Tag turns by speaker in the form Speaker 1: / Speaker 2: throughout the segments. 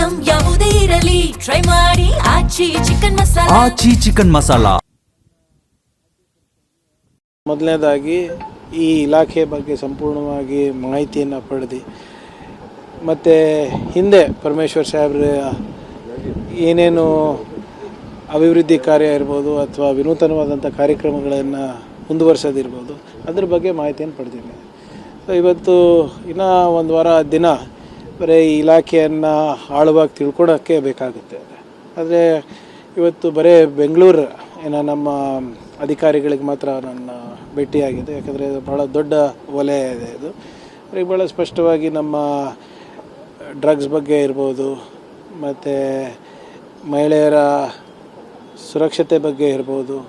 Speaker 1: Item ಯಾವುದೇ ಇರಲಿ try ಮಾಡಿ ಆಚಿ ಚಿಕನ್ ಮಸಾಲಾ.
Speaker 2: ಮೊದಲನೇದಾಗಿ ಈ ಇಲಾಖೆ ಬಗ್ಗೆ ಸಂಪೂರ್ಣವಾಗಿ ಮಾಹಿತಿಯನ್ನು ಪಡೆದು ಮತ್ತು ಹಿಂದೆ ಪರಮೇಶ್ವರ್ ಸಾಹೇಬ್ರ ಏನೇನು ಅಭಿವೃದ್ಧಿ ಕಾರ್ಯ ಇರ್ಬೋದು ಅಥವಾ ವಿನೂತನವಾದಂಥ ಕಾರ್ಯಕ್ರಮಗಳನ್ನು ಮುಂದುವರ್ಸೋದಿರ್ಬೋದು ಅದ್ರ ಬಗ್ಗೆ ಮಾಹಿತಿಯನ್ನು ಪಡೆದಿದ್ದೀನಿ. ಸೊ ಇವತ್ತು ಇನ್ನೂ ಒಂದು ವಾರ ದಿನ ಬರೀ ಈ ಇಲಾಖೆಯನ್ನು ಆಳವಾಗಿ ತಿಳ್ಕೊಳೋಕ್ಕೆ ಬೇಕಾಗುತ್ತೆ. ಆದರೆ ಇವತ್ತು ಬರೀ ಬೆಂಗಳೂರು ನಮ್ಮ ಅಧಿಕಾರಿಗಳಿಗೆ ಮಾತ್ರ ನನ್ನ ಭೇಟಿಯಾಗಿದೆ. ಯಾಕಂದರೆ ಇದು ಭಾಳ ದೊಡ್ಡ ವಲಯ ಇದೆ. ಇದು ಅವ್ರಿಗೆ ಭಾಳ ಸ್ಪಷ್ಟವಾಗಿ ನಮ್ಮ ಡ್ರಗ್ಸ್ ಬಗ್ಗೆ ಇರ್ಬೋದು, ಮತ್ತು ಮಹಿಳೆಯರ ಸುರಕ್ಷತೆ ಬಗ್ಗೆ ಇರ್ಬೋದು,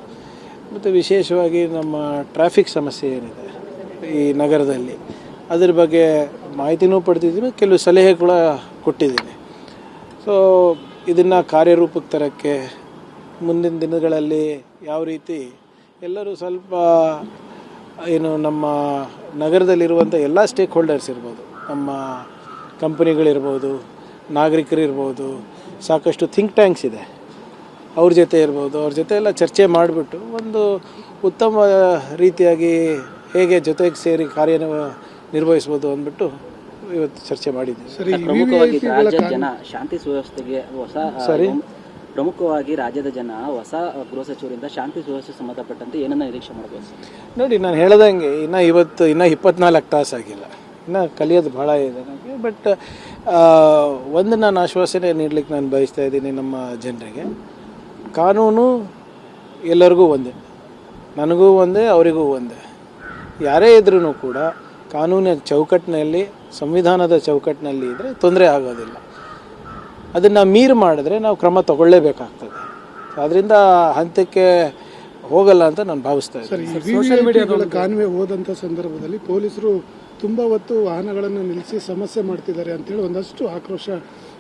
Speaker 2: ಮತ್ತು ವಿಶೇಷವಾಗಿ ನಮ್ಮ ಟ್ರಾಫಿಕ್ ಸಮಸ್ಯೆ ಏನಿದೆ ಈ ನಗರದಲ್ಲಿ ಅದ್ರ ಬಗ್ಗೆ ಮಾಹಿತಿನೂ ಪಡೆದಿದ್ದೀನಿ, ಕೆಲವು ಸಲಹೆ ಕೂಡ ಕೊಟ್ಟಿದ್ದೀನಿ. ಸೊ ಇದನ್ನು ಕಾರ್ಯರೂಪಕ್ಕೆ ತರೋಕ್ಕೆ ಮುಂದಿನ ದಿನಗಳಲ್ಲಿ ಯಾವ ರೀತಿ ಎಲ್ಲರೂ ಸ್ವಲ್ಪ ನಮ್ಮ ನಗರದಲ್ಲಿರುವಂಥ ಎಲ್ಲ ಸ್ಟೇಕ್ ಹೋಲ್ಡರ್ಸ್ ಇರ್ಬೋದು, ನಮ್ಮ ಕಂಪನಿಗಳಿರ್ಬೋದು, ನಾಗರಿಕರಿರ್ಬೋದು, ಸಾಕಷ್ಟು ಥಿಂಕ್ ಟ್ಯಾಂಕ್ಸ್ ಇದೆ, ಅವ್ರ ಜೊತೆ ಇರ್ಬೋದು, ಅವ್ರ ಜೊತೆ ಎಲ್ಲ ಚರ್ಚೆ ಮಾಡಿಬಿಟ್ಟು ಒಂದು ಉತ್ತಮ ರೀತಿಯಾಗಿ ಹೇಗೆ ಜೊತೆಗೆ ಸೇರಿ ಕಾರ್ಯ ನಿರ್ವಹಿಸ್ಬೋದು ಅಂದ್ಬಿಟ್ಟು ಇವತ್ತು ಚರ್ಚೆ ಮಾಡಿದ್ದೀವಿ.
Speaker 3: ಪ್ರಮುಖವಾಗಿ ರಾಜ್ಯದ ಜನ ಶಾಂತಿ ಸುವ್ಯವಸ್ಥೆಗೆ ಪ್ರಮುಖವಾಗಿ ರಾಜ್ಯದ ಜನ ಹೊಸ ಗೃಹ ಸಚಿವರಿಂದ ಶಾಂತಿ ಸುವ್ಯವಸ್ಥೆ ಸಂಬಂಧಪಟ್ಟಂತೆ ಏನನ್ನ ನಿರೀಕ್ಷೆ ಮಾಡ್ಬೋದು ಸರ್?
Speaker 2: ನೋಡಿ, ನಾನು ಹೇಳ್ದಂಗೆ ಇನ್ನೂ 24 ತಾಸು ಆಗಿಲ್ಲ, ಇನ್ನೂ ಕಲಿಯೋದು ಭಾಳ ಇದೆ ನನಗೆ. ಬಟ್ ಒಂದು ನಾನು ಆಶ್ವಾಸನೆ ನೀಡಲಿಕ್ಕೆ ನಾನು ಬಯಸ್ತಾ ಇದ್ದೀನಿ ನಮ್ಮ ಜನರಿಗೆ. ಕಾನೂನು ಎಲ್ಲರಿಗೂ ಒಂದೇ, ನನಗೂ ಒಂದೇ, ಅವರಿಗೂ ಒಂದೇ. ಯಾರೇ ಇದ್ರೂ ಕೂಡ ಕಾನೂನಿನ ಚೌಕಟ್ಟಿನಲ್ಲಿ, ಸಂವಿಧಾನದ ಚೌಕಟ್ಟಿನಲ್ಲಿ ಇದ್ದರೆ ತೊಂದರೆ ಆಗೋದಿಲ್ಲ. ಅದನ್ನು ಮೀರಿ ಮಾಡಿದ್ರೆ ನಾವು ಕ್ರಮ ತಗೊಳ್ಳೇಬೇಕಾಗ್ತದೆ. ಅದರಿಂದ ಹಂತಕ್ಕೆ ಹೋಗಲ್ಲ ಅಂತ ನಾನು ಭಾವಿಸ್ತಾ ಇದ್ದೀನಿ.
Speaker 4: ಸೋಷಿಯಲ್ ಮೀಡಿಯಾಗಳ ಕಾನ್ವೆ ಹೋದಂಥ ಸಂದರ್ಭದಲ್ಲಿ ಪೊಲೀಸರು ತುಂಬ ಹೊತ್ತು ವಾಹನಗಳನ್ನು ನಿಲ್ಲಿಸಿ ಸಮಸ್ಯೆ ಮಾಡ್ತಿದ್ದಾರೆ ಅಂತೇಳಿ ಒಂದಷ್ಟು ಆಕ್ರೋಶ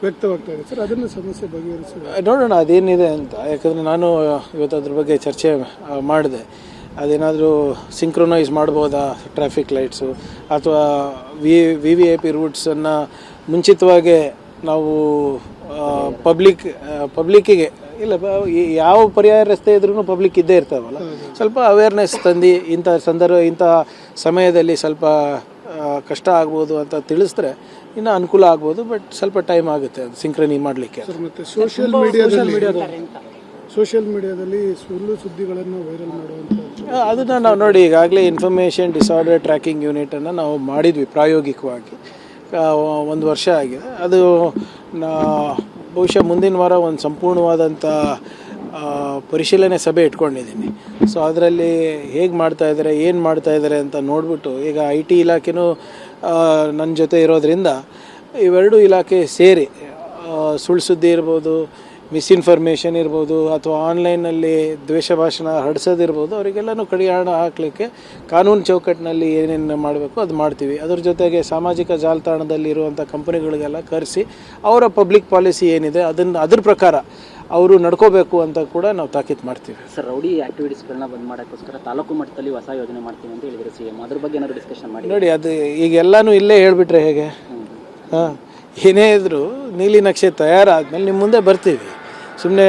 Speaker 4: ವ್ಯಕ್ತವಾಗ್ತಾ ಇದೆ ಸರ್. ಅದನ್ನು ಸಮಸ್ಯೆ ಬಗೆಹರಿಸಿ
Speaker 2: ನೋಡೋಣ ಅದೇನಿದೆ ಅಂತ. ಯಾಕಂದರೆ ನಾನು ಇವತ್ತು ಅದ್ರ ಬಗ್ಗೆ ಚರ್ಚೆ ಮಾಡಿದೆ. ಅದೇನಾದರೂ ಸಿಂಕ್ರೊನೈಸ್ ಮಾಡ್ಬೋದಾ ಟ್ರಾಫಿಕ್ ಲೈಟ್ಸು, ಅಥವಾ VVIP ರೂಟ್ಸನ್ನು ಮುಂಚಿತವಾಗಿ ನಾವು ಪಬ್ಲಿಕ್ಕಿಗೆ ಇಲ್ಲ, ಯಾವ ಪರ್ಯಾಯ ರಸ್ತೆ ಇದ್ರೂ ಪಬ್ಲಿಕ್ ಇದ್ದೇ ಇರ್ತಾವಲ್ಲ, ಸ್ವಲ್ಪ ಅವೇರ್ನೆಸ್ ತಂದು ಇಂಥ ಸಮಯದಲ್ಲಿ ಸ್ವಲ್ಪ ಕಷ್ಟ ಆಗ್ಬೋದು ಅಂತ ತಿಳಿಸಿದ್ರೆ ಇನ್ನೂ ಅನುಕೂಲ ಆಗ್ಬೋದು. ಬಟ್ ಸ್ವಲ್ಪ ಟೈಮ್ ಆಗುತ್ತೆ ಅದು ಸಿಂಕ್ರನಿ ಮಾಡಲಿಕ್ಕೆ.
Speaker 4: ಮತ್ತು ಸೋಷಿಯಲ್ ಮೀಡಿಯಾದಲ್ಲಿ ಸುಳ್ಳು ಸುದ್ದಿಗಳನ್ನು ವೈರಲ್ ಮಾಡುವಂಥ
Speaker 2: ಅದನ್ನು ನಾವು ನೋಡಿ ಈಗಾಗಲೇ ಇನ್ಫಾರ್ಮೇಷನ್ ಡಿಸಾರ್ಡರ್ ಟ್ರ್ಯಾಕಿಂಗ್ ಯೂನಿಟನ್ನು ನಾವು ಮಾಡಿದ್ವಿ ಪ್ರಾಯೋಗಿಕವಾಗಿ. 1 ವರ್ಷ ಆಗಿದೆ. ಅದು ಬಹುಶಃ ಮುಂದಿನ ವಾರ ಒಂದು ಸಂಪೂರ್ಣವಾದಂಥ ಪರಿಶೀಲನೆ ಸಭೆ ಇಟ್ಕೊಂಡಿದ್ದೀನಿ. ಸೊ ಅದರಲ್ಲಿ ಹೇಗೆ ಮಾಡ್ತಾಯಿದ್ದಾರೆ, ಏನು ಮಾಡ್ತಾಯಿದ್ದಾರೆ ಅಂತ ನೋಡಿಬಿಟ್ಟು, ಈಗ IT ಇಲಾಖೆನೂ ನನ್ನ ಜೊತೆ ಇರೋದ್ರಿಂದ ಇವೆರಡೂ ಇಲಾಖೆ ಸೇರಿ ಸುಳ್ಳು ಸುದ್ದಿ ಇರ್ಬೋದು, ಮಿಸ್ಇನ್ಫಾರ್ಮೇಷನ್ ಇರ್ಬೋದು, ಅಥವಾ ಆನ್ಲೈನಲ್ಲಿ ದ್ವೇಷ ಭಾಷಣ ಹರಡಿಸೋದಿರ್ಬೋದು, ಅವರಿಗೆಲ್ಲನೂ ಕಡಿವಾಣ ಹಾಕಲಿಕ್ಕೆ ಕಾನೂನು ಚೌಕಟ್ಟಿನಲ್ಲಿ ಏನೇನು ಮಾಡಬೇಕು ಅದು ಮಾಡ್ತೀವಿ. ಅದ್ರ ಜೊತೆಗೆ ಸಾಮಾಜಿಕ ಜಾಲತಾಣದಲ್ಲಿರುವಂಥ ಕಂಪನಿಗಳಿಗೆಲ್ಲ ಕರೆಸಿ ಅವರ ಪಬ್ಲಿಕ್ ಪಾಲಿಸಿ ಏನಿದೆ ಅದ್ರ ಪ್ರಕಾರ ಅವರು ನಡ್ಕೋಬೇಕು ಅಂತ ಕೂಡ ನಾವು ತಾಕೀತು ಮಾಡ್ತೀವಿ.
Speaker 3: ಸರ್, ರೌಡಿ ಆಕ್ಟಿವಿಟೀಸ್ಗಳನ್ನ ಬಂದ್ ಮಾಡೋಕ್ಕೋಸ್ಕರ ತಾಲೂಕು ಮಟ್ಟದಲ್ಲಿ ಹೊಸ ಯೋಜನೆ ಮಾಡ್ತೀವಿ ಅಂತ ಹೇಳಿದ್ರು CM. ಅದ್ರ ಬಗ್ಗೆ ಏನಾದ್ರು ಡಿಸ್ಕಷನ್ ಮಾಡಿ?
Speaker 2: ನೋಡಿ, ಅದು ಈಗೆಲ್ಲನೂ ಇಲ್ಲೇ ಹೇಳ್ಬಿಟ್ರೆ ಹೇಗೆ? ಏನೇ ಇದ್ದರೂ ನೀಲಿ ನಕ್ಷೆ ತಯಾರಾದ್ಮೇಲೆ ನಿಮ್ಮ ಮುಂದೆ ಬರ್ತೀವಿ. ಸುಮ್ಮನೆ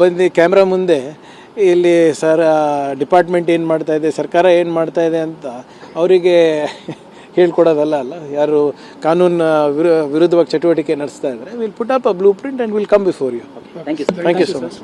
Speaker 2: ಬಂದು ಕ್ಯಾಮ್ರಾ ಮುಂದೆ ಇಲ್ಲಿ ಡಿಪಾರ್ಟ್ಮೆಂಟ್ ಏನು ಮಾಡ್ತಾಯಿದೆ, ಸರ್ಕಾರ ಏನು ಮಾಡ್ತಾಯಿದೆ ಅಂತ ಅವರಿಗೆ ಹೇಳ್ಕೊಡೋದಲ್ಲ ಅಲ್ಲ. ಯಾರು ಕಾನೂನು ವಿರುದ್ಧವಾಗಿ ಚಟುವಟಿಕೆ ನಡೆಸ್ತಾ ಇದ್ದಾರೆ, will put up a blueprint and will come before you.
Speaker 3: Thank you
Speaker 2: so much.